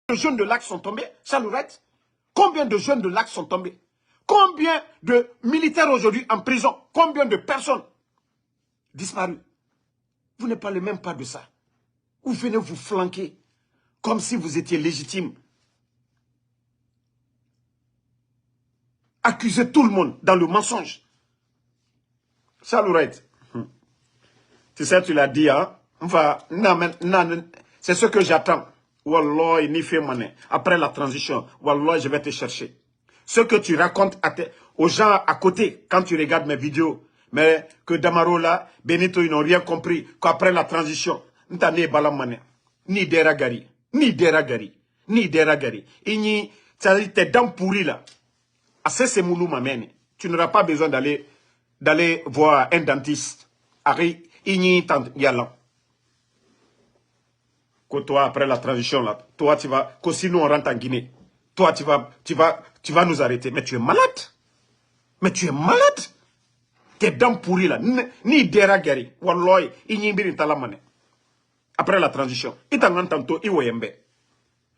de jeunes de l'Axe sont tombés, Chalourette? Combien de jeunes de l'Axe sont tombés? Combien de militaires aujourd'hui en prison? Combien de personnes disparues? Vous ne parlez même pas de ça. Vous venez vous flanquer comme si vous étiez légitime. Accusez tout le monde dans le mensonge. Chalourette, tu sais, tu l'as dit, hein? Enfin, c'est ce que j'attends. Wallah, ni fait mané. Après la transition, Wallah, je vais te chercher. Ce que tu racontes aux gens à côté, quand tu regardes mes vidéos, mais que Damaro là, Benito, ils n'ont rien compris, qu'après la transition, ni Deragari, ni Deragari, ni Deragari. Tes dents pourries là. Assez c'est moulou mamene. Tu n'auras pas besoin d'aller voir un dentiste. Ari, Igni Yalan. Que toi, après la transition là, toi tu vas, que si nous on rentre en Guinée, toi tu vas nous arrêter. Mais tu es malade. Mais tu es malade. Tes dents pourries là, ni Deragari, Walloy, Igni Birintalamane. Après la transition, il t'en tantôt, Iwoyembe.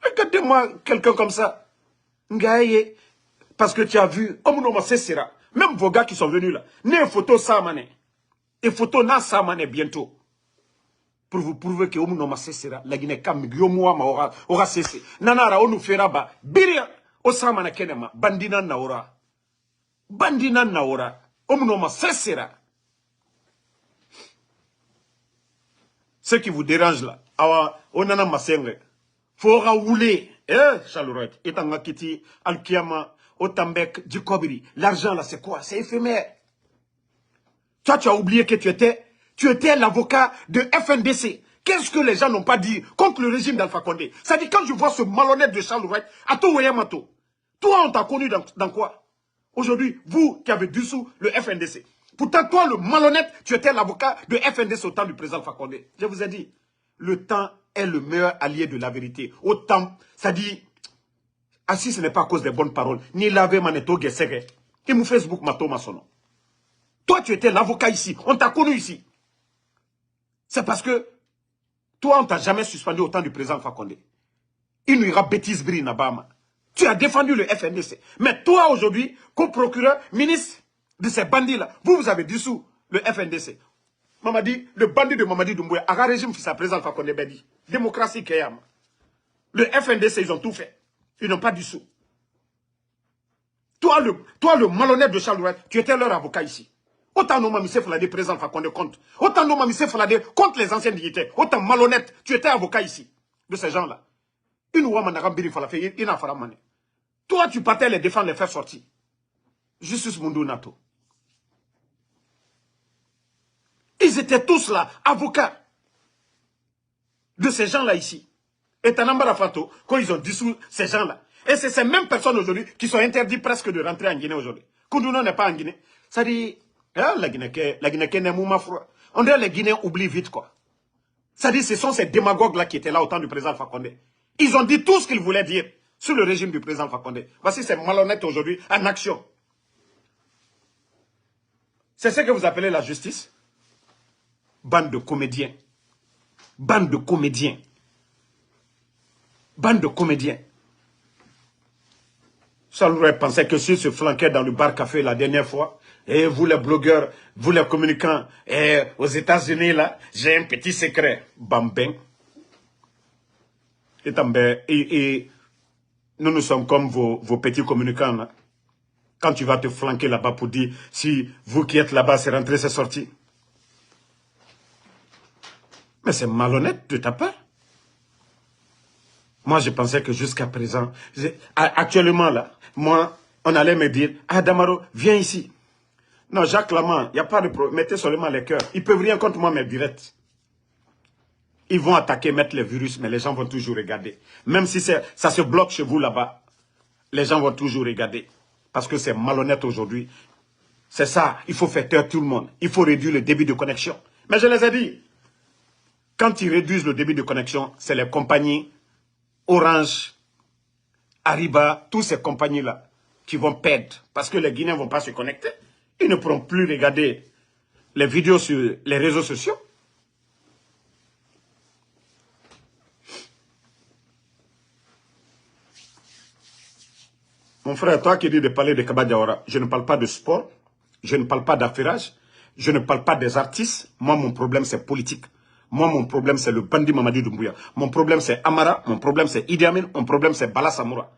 Regardez-moi quelqu'un comme ça. Ngaye. Parce que tu as vu, même vos gars qui sont venus là, une photo ça mané. Et photo na ça mané bientôt. Pour vous prouver que Omunoma sera la Guinée Kam Yomoa aura cessé. Nanara onu feraba. Biria Osamana Kenema. Bandina Naora. Bandina Naora. Omunoma sera. Ce qui vous dérange là. Awa Onana Masenge. Fora rouler. Chalourette. Etanga Kiti. Alkiama. Otambek, Djikobiri. L'argent là, c'est quoi? C'est éphémère. Toi, tu as oublié que tu étais l'avocat de FNDC. Qu'est-ce que les gens n'ont pas dit contre le régime d'Alpha Condé? Ça dit, quand je vois ce malhonnête de Chalourette, Ato Weyamato, toi, on t'a connu dans quoi? Aujourd'hui, vous qui avez dissous le FNDC. Pourtant, toi, le malhonnête, tu étais l'avocat de FNDC au temps du président Alpha Condé. Je vous ai dit, le temps est le meilleur allié de la vérité. Autant, ça dit... Ah, si ce n'est pas à cause des bonnes paroles, ni laver maneto gesere, et mon Facebook mato masono. Toi, tu étais l'avocat ici, on t'a connu ici. C'est parce que toi, on t'a jamais suspendu au temps du président Fakonde. Il n'y aura bêtise bri Nabama. Tu as défendu le FNDC. Mais toi, aujourd'hui, comme procureur, ministre de ces bandits-là, vous avez dissous le FNDC. Mamadi, le bandit de Mamadi Doumbouya, a régime fils à président Fakonde Bedi. Démocratie Kayama. Le FNDC, ils ont tout fait. Ils n'ont pas dissous. Toi, le malhonnête de Chalourette, tu étais leur avocat ici. Autant non mamissé Falade présent Fakonde contre. Autant non mamissé Falade contre les anciens dignitaires. Autant malhonnête, tu étais avocat ici. De ces gens-là. Toi, tu partais les défendre, les faire sortir. Justice Mundo Nato. Ils étaient tous là, avocats. De ces gens-là ici. Et Tanambara Fato, quand ils ont dissous ces gens-là. Et c'est ces mêmes personnes aujourd'hui qui sont interdites presque de rentrer en Guinée aujourd'hui. Koudouna n'est pas en Guinée. Ça dit, hein, la Guinée n'est mouma froid. On dirait que les Guinéens oublient vite quoi. Ça dit, ce sont ces démagogues-là qui étaient là au temps du président Fakonde. Ils ont dit tout ce qu'ils voulaient dire sur le régime du président Fakonde. Voici ces malhonnêtes aujourd'hui en action. C'est ce que vous appelez la justice? Bande de comédiens. Bande de comédiens. Bande de comédiens. Chalourette pensait que s'il se flanquait dans le bar-café la dernière fois, et vous les blogueurs, vous les communicants, et aux États-Unis là, j'ai un petit secret. Bambin. Et nous sommes comme vos petits communicants là. Quand tu vas te flanquer là-bas pour dire, si vous qui êtes là-bas, c'est rentré, c'est sorti. Mais c'est malhonnête de ta part. Moi, je pensais que jusqu'à présent, actuellement là, moi, on allait me dire, ah Damaro, viens ici. Non, Jacques Laman, il n'y a pas de problème, mettez seulement les cœurs. Ils peuvent rien contre moi, mais direct. Ils vont attaquer, mettre les virus, mais les gens vont toujours regarder. Même si ça se bloque chez vous là-bas, les gens vont toujours regarder. Parce que c'est malhonnête aujourd'hui. C'est ça, il faut faire taire tout le monde. Il faut réduire le débit de connexion. Mais je les ai dit, quand ils réduisent le débit de connexion, c'est les compagnies Orange, Ariba, toutes ces compagnies-là qui vont perdre. Parce que les Guinéens ne vont pas se connecter. Ils ne pourront plus regarder les vidéos sur les réseaux sociaux. Mon frère, toi qui dis de parler de Kaba Diawara, je ne parle pas de sport, je ne parle pas d'affairage, je ne parle pas des artistes. Moi, mon problème, c'est politique. Moi, mon problème, c'est le bandit Mamadi Doumbouya. Mon problème, c'est Amara. Mon problème, c'est Idi Amin. Mon problème, c'est Bala Samoura.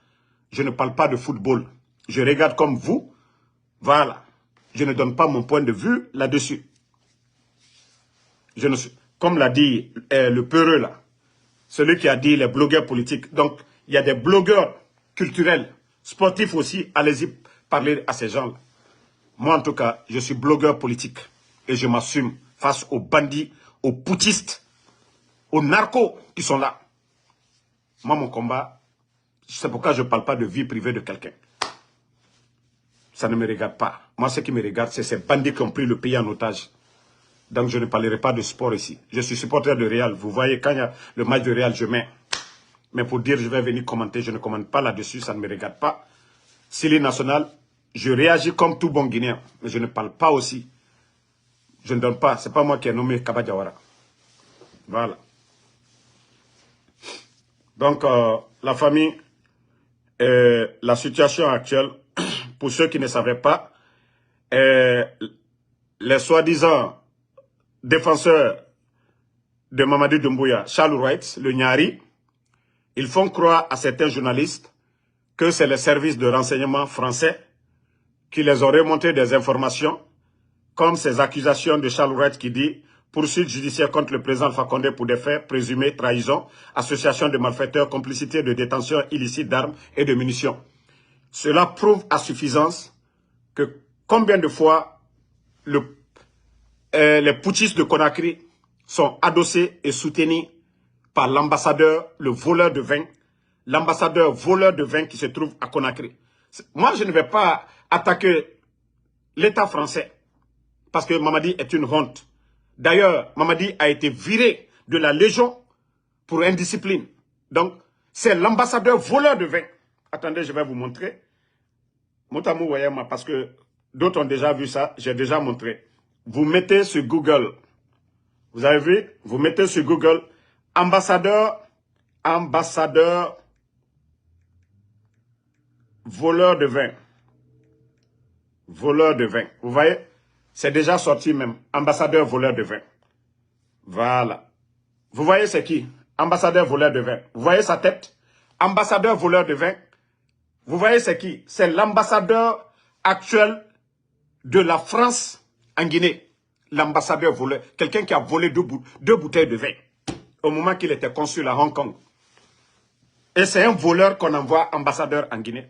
Je ne parle pas de football. Je regarde comme vous. Voilà. Je ne donne pas mon point de vue là-dessus. Comme l'a dit le peureux là, celui qui a dit les blogueurs politiques. Donc, il y a des blogueurs culturels, sportifs aussi. Allez-y parler à ces gens-là. Moi, en tout cas, je suis blogueur politique. Et je m'assume face aux bandits, aux putschistes, aux narcos qui sont là. Moi, mon combat, c'est pourquoi je ne parle pas de vie privée de quelqu'un. Ça ne me regarde pas. Moi, ce qui me regarde, c'est ces bandits qui ont pris le pays en otage. Donc, je ne parlerai pas de sport ici. Je suis supporter de Real. Vous voyez, quand il y a le match de Real, je mets. Mais pour dire je vais venir commenter, je ne commente pas là-dessus, ça ne me regarde pas. S'il est national, je réagis comme tout bon Guinéen. Mais je ne parle pas aussi. Je ne donne pas. Ce n'est pas moi qui ai nommé Kaba Diawara. Voilà. Donc, la famille, la situation actuelle, pour ceux qui ne savaient pas, les soi-disant défenseurs de Mamadi Doumbouya, Charles Wright, le Nyari, ils font croire à certains journalistes que c'est les services de renseignement français qui les ont remonté des informations, comme ces accusations de Charles Wright qui dit poursuite judiciaire contre le président Alpha Condé pour des faits présumés trahison, association de malfaiteurs, complicité de détention illicite d'armes et de munitions. Cela prouve à suffisance que combien de fois les putschistes de Conakry sont adossés et soutenus par l'ambassadeur, le voleur de vin, l'ambassadeur voleur de vin qui se trouve à Conakry. Moi, je ne vais pas attaquer l'État français parce que Mamadi est une honte. D'ailleurs, Mamadi a été viré de la Légion pour indiscipline. Donc, c'est l'ambassadeur voleur de vin. Attendez, je vais vous montrer. Motamou Wayama, parce que d'autres ont déjà vu ça, j'ai déjà montré. Vous mettez sur Google, vous avez vu, vous mettez sur Google, ambassadeur voleur de vin. Voleur de vin. Vous voyez, c'est déjà sorti même. Ambassadeur voleur de vin. Voilà. Vous voyez c'est qui? Ambassadeur voleur de vin. Vous voyez sa tête? Ambassadeur voleur de vin. Vous voyez c'est qui? C'est l'ambassadeur actuel de la France en Guinée. L'ambassadeur voleur. Quelqu'un qui a volé deux bouteilles de vin au moment qu'il était consul à Hong Kong. Et c'est un voleur qu'on envoie ambassadeur en Guinée.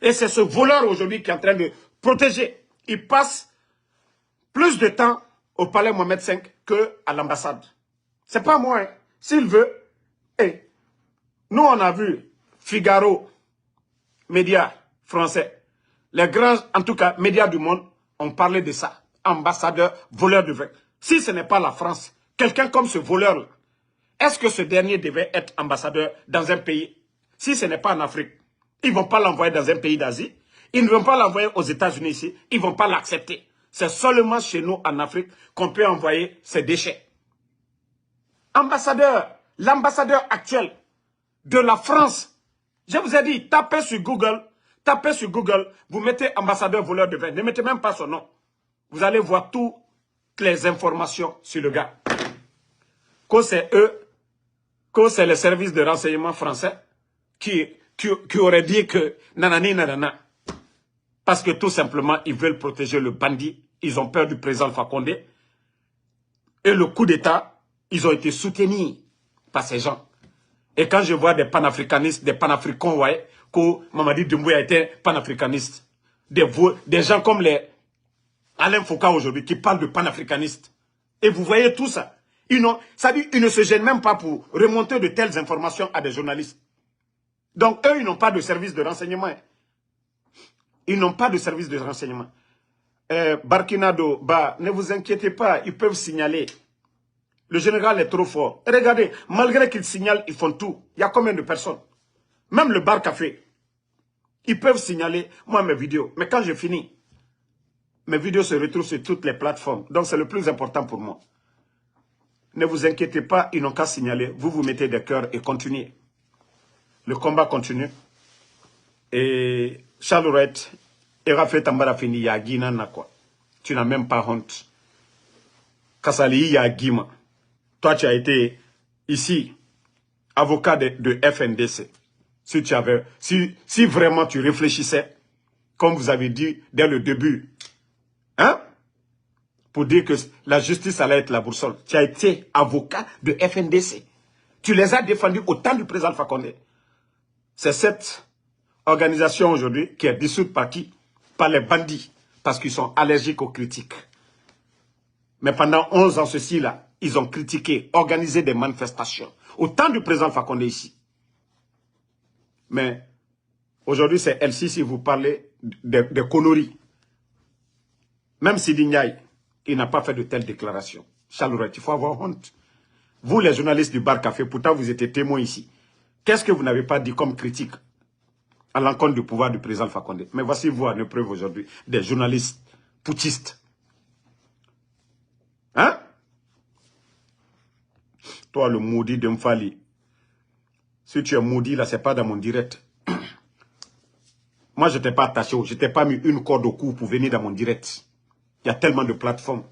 Et c'est ce voleur aujourd'hui qui est en train de protéger. Il passe plus de temps au palais Mohamed V qu'à l'ambassade. C'est pas moi. Hein. S'il veut, hey, nous on a vu Figaro, médias français, les grands, en tout cas, médias du monde, ont parlé de ça. Ambassadeur, voleur de vin. Si ce n'est pas la France, quelqu'un comme ce voleur-là, est-ce que ce dernier devait être ambassadeur dans un pays? Si ce n'est pas en Afrique, ils ne vont pas l'envoyer dans un pays d'Asie. Ils ne vont pas l'envoyer aux États-Unis ici. Ils ne vont pas l'accepter. C'est seulement chez nous en Afrique qu'on peut envoyer ces déchets. Ambassadeur, l'ambassadeur actuel de la France. Je vous ai dit, tapez sur Google, vous mettez ambassadeur voleur de vin. Ne mettez même pas son nom. Vous allez voir toutes les informations sur le gars. Que c'est eux, que c'est les services de renseignement français qui auraient dit que nanani nanana. Parce que tout simplement, ils veulent protéger le bandit. Ils ont peur du président Alpha Condé. Et le coup d'État, ils ont été soutenus par ces gens. Et quand je vois des panafricanistes, des panafricains, ouais, que Mamadi Doumbouya était panafricaniste. Des gens comme les Alain Foucault aujourd'hui qui parlent de panafricanistes. Et vous voyez tout ça. Ça dit, ils ne se gênent même pas pour remonter de telles informations à des journalistes. Donc eux, ils n'ont pas de service de renseignement. Ils n'ont pas de service de renseignement. Barkinado, ne vous inquiétez pas, ils peuvent signaler. Le général est trop fort. Et regardez, malgré qu'ils signalent, ils font tout. Il y a combien de personnes? Même le bar café. Ils peuvent signaler, moi, mes vidéos. Mais quand je finis, mes vidéos se retrouvent sur toutes les plateformes. Donc, c'est le plus important pour moi. Ne vous inquiétez pas, ils n'ont qu'à signaler. Vous mettez des cœurs et continuez. Le combat continue. Et Charlotte, il a fait Tambara Fini, Yagina na quoi. Tu n'as même pas honte. Kassali Yagima. Toi, tu as été ici, avocat de FNDC. Si vraiment tu réfléchissais, comme vous avez dit dès le début, hein, pour dire que la justice allait être la boussole. Tu as été avocat de FNDC. Tu les as défendus au temps du président Alpha Condé. C'est cette organisation aujourd'hui qui est dissoute par qui? Par les bandits, parce qu'ils sont allergiques aux critiques. Mais pendant 11 ans, ceux-ci-là, ils ont critiqué, organisé des manifestations. Au temps du président Alpha Condé ici. Mais aujourd'hui, c'est elle-ci, si vous parlez des conneries. Même Sidi Ndiaye, il n'a pas fait de telles déclarations. Charlotte, il faut avoir honte. Vous, les journalistes du Bar Café, pourtant vous étiez témoins ici. Qu'est-ce que vous n'avez pas dit comme critique à l'encontre du pouvoir du président Alpha Condé? Mais voici vous, en épreuve aujourd'hui, des journalistes putschistes. Hein? Toi, le maudit de Mfali. Si tu es maudit, là, c'est pas dans mon direct. Moi, je t'ai pas attaché, je t'ai pas mis une corde au cou pour venir dans mon direct. Il y a tellement de plateformes.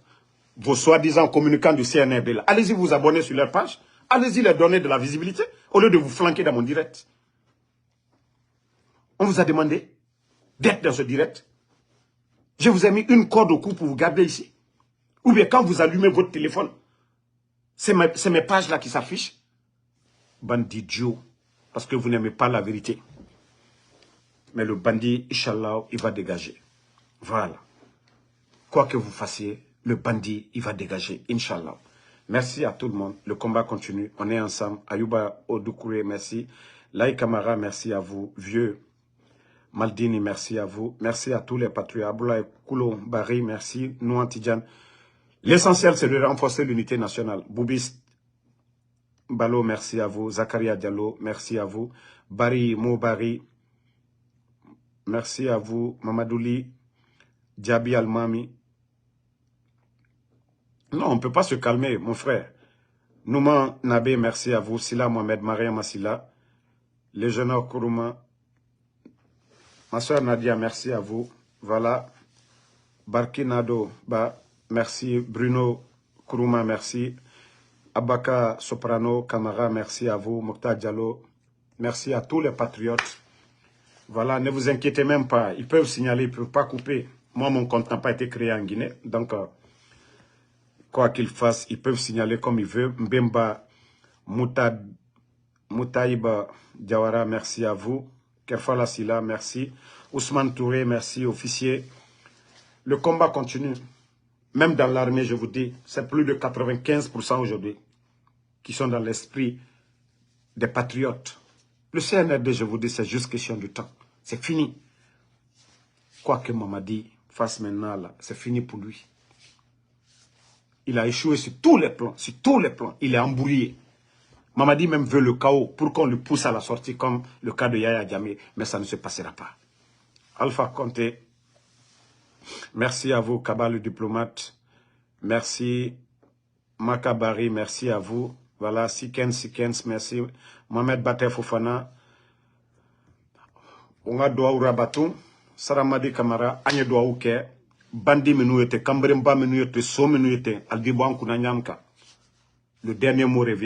Vos soi-disant communicants du CNRD, là, allez-y vous abonner sur leur page. Allez-y leur donner de la visibilité, au lieu de vous flanquer dans mon direct. On vous a demandé d'être dans ce direct. Je vous ai mis une corde au cou pour vous garder ici. Ou bien quand vous allumez votre téléphone, c'est mes pages là qui s'affichent. Bande d'idiots, parce que vous n'aimez pas la vérité. Mais le bandit, Inch'Allah, il va dégager. Voilà. Quoi que vous fassiez, le bandit, il va dégager, Inch'Allah. Merci à tout le monde. Le combat continue. On est ensemble. Ayouba Odoukouré, merci. Laï Kamara, merci à vous. Vieux Maldini, merci à vous. Merci à tous les patriotes. Aboulaye Koulou Bari, merci. Nouan Tidjane. L'essentiel, c'est de renforcer l'unité nationale. Boubis Balo, merci à vous. Zakaria Diallo, merci à vous. Bari Moubari, merci à vous. Mamadouli, Diaby Almami. Non, on ne peut pas se calmer, mon frère. Nouman Nabé, merci à vous. Sila Mohamed, Maria Massila. Légenor Kourouma. Ma soeur Nadia, merci à vous. Voilà. Barkinado, merci. Bruno Kourouma, merci. Abaka Soprano, Kamara, merci à vous. Mokhtar Diallo, merci à tous les patriotes. Voilà, ne vous inquiétez même pas. Ils peuvent signaler, ils ne peuvent pas couper. Moi, mon compte n'a pas été créé en Guinée. Donc, quoi qu'ils fassent, ils peuvent signaler comme ils veulent. Mbemba Moutaïba Diawara, merci à vous. Kerfala Sila, merci. Ousmane Touré, merci. Officier. Le combat continue. Même dans l'armée, je vous dis, c'est plus de 95% aujourd'hui qui sont dans l'esprit des patriotes. Le CNRD, je vous dis, c'est juste question du temps. C'est fini. Quoi que Mamadi fasse maintenant, là, c'est fini pour lui. Il a échoué sur tous les plans. Sur tous les plans. Il est embrouillé. Mamadi même veut le chaos pour qu'on le pousse à la sortie comme le cas de Yaya Jammeh. Mais ça ne se passera pas. Alpha Conté, merci à vous, Kaba le diplomate. Merci. Makabari, merci à vous. Voilà, Sikens, merci. Mohamed Bater Fofana. Onga Douaou Rabatou. Saramadi Kamara, Agne Douaou Ke. Bandi Menouete, Kambremba Menouete, So Menouete, Aldibo Ankuna Nyamka. Le dernier mot revient.